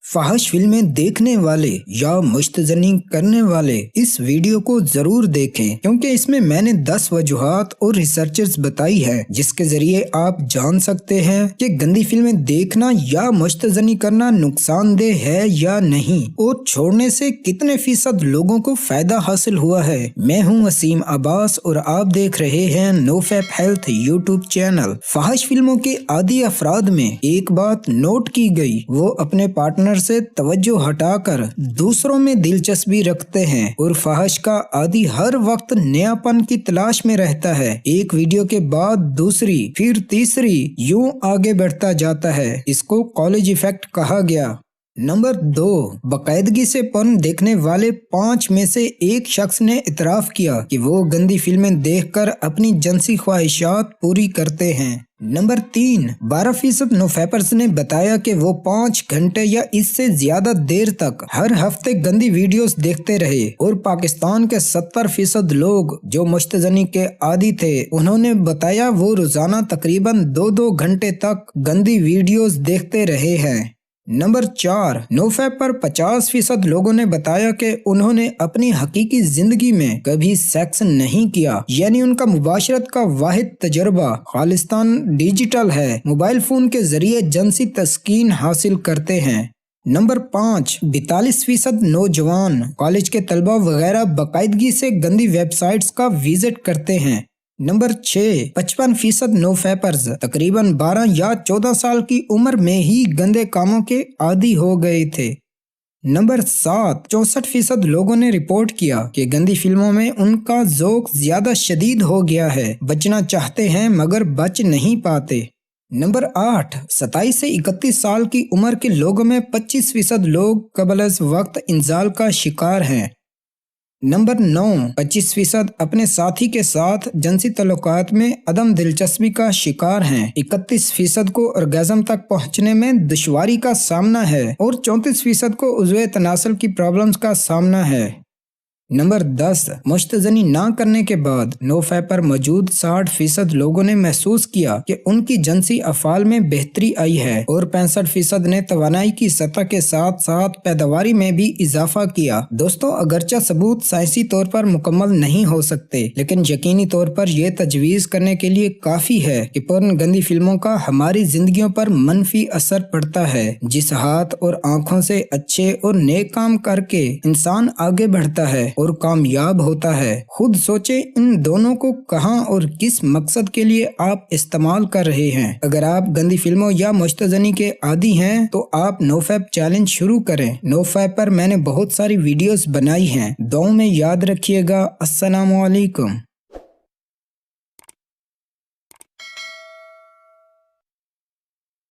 فحش فلمیں دیکھنے والے یا مشتزنی کرنے والے اس ویڈیو کو ضرور دیکھیں کیونکہ اس میں نے 10 وجوہات اور ریسرچرز بتائی ہے جس کے ذریعے آپ جان سکتے ہیں کہ گندی فلمیں دیکھنا یا مشتزنی کرنا نقصان دہ ہے یا نہیں اور چھوڑنے سے کتنے فیصد لوگوں کو فائدہ حاصل ہوا ہے۔ میں ہوں وسیم عباس اور آپ دیکھ رہے ہیں نو فیپ ہیلتھ یوٹیوب چینل۔ فحش فلموں کے عادی افراد میں ایک بات نوٹ کی گئی، وہ اپنے پارٹنر سے توجہ ہٹا کر دوسروں میں دلچسپی رکھتے ہیں اور فحش کا عادی ہر وقت نیا پن کی تلاش میں رہتا ہے۔ ایک ویڈیو کے بعد دوسری، پھر تیسری، یوں آگے بڑھتا جاتا ہے۔ اس کو کالج ایفیکٹ کہا گیا۔ نمبر 2، باقاعدگی سے پورن دیکھنے والے 5 میں سے ایک شخص نے اعتراف کیا کہ وہ گندی فلمیں دیکھ کر اپنی جنسی خواہشات پوری کرتے ہیں۔ نمبر 3، 12% نو فیپرز نے بتایا کہ وہ 5 گھنٹے یا اس سے زیادہ دیر تک ہر ہفتے گندی ویڈیوز دیکھتے رہے، اور پاکستان کے 70% لوگ جو مشتزنی کے عادی تھے انہوں نے بتایا وہ روزانہ تقریباً 2 گھنٹے تک گندی ویڈیوز دیکھتے رہے ہیں۔ نمبر 4، نو فیپ پر 50% لوگوں نے بتایا کہ انہوں نے اپنی حقیقی زندگی میں کبھی سیکس نہیں کیا، یعنی ان کا مباشرت کا واحد تجربہ خالصتاً ڈیجیٹل ہے، موبائل فون کے ذریعے جنسی تسکین حاصل کرتے ہیں۔ نمبر 5، 42% نوجوان، کالج کے طلبہ وغیرہ باقاعدگی سے گندی ویب سائٹس کا وزٹ کرتے ہیں۔ نمبر 6، 55% نو فیپرز تقریباً 12 یا 14 سال کی عمر میں ہی گندے کاموں کے عادی ہو گئے تھے۔ نمبر 7، 64% لوگوں نے رپورٹ کیا کہ گندی فلموں میں ان کا ذوق زیادہ شدید ہو گیا ہے، بچنا چاہتے ہیں مگر بچ نہیں پاتے۔ نمبر 8، 27 سے 31 سال کی عمر کے لوگوں میں 25% لوگ قبل از وقت انزال کا شکار ہیں۔ نمبر 9، 25% اپنے ساتھی کے ساتھ جنسی تعلقات میں عدم دلچسپی کا شکار ہیں، 31% کو orgasm تک پہنچنے میں دشواری کا سامنا ہے اور 34% کو عضو تناسل کی پرابلمز کا سامنا ہے۔ نمبر 10، مشتزنی نہ کرنے کے بعد نو فیپ پر موجود 60% لوگوں نے محسوس کیا کہ ان کی جنسی افعال میں بہتری آئی ہے، اور 65% نے توانائی کی سطح کے ساتھ ساتھ پیداواری میں بھی اضافہ کیا۔ دوستو، اگرچہ ثبوت سائنسی طور پر مکمل نہیں ہو سکتے، لیکن یقینی طور پر یہ تجویز کرنے کے لیے کافی ہے کہ پورن گندی فلموں کا ہماری زندگیوں پر منفی اثر پڑتا ہے۔ جس ہاتھ اور آنکھوں سے اچھے اور نیک کام کر کے انسان آگے بڑھتا ہے اور کامیاب ہوتا ہے، خود سوچیں ان دونوں کو کہاں اور کس مقصد کے لیے آپ استعمال کر رہے ہیں۔ اگر آپ گندی فلموں یا مشتزنی کے عادی ہیں تو آپ نو فیپ چیلنج شروع کریں۔ نو فیپ پر میں نے بہت ساری ویڈیوز بنائی ہیں، دعاؤں میں یاد رکھیے گا۔ السلام علیکم۔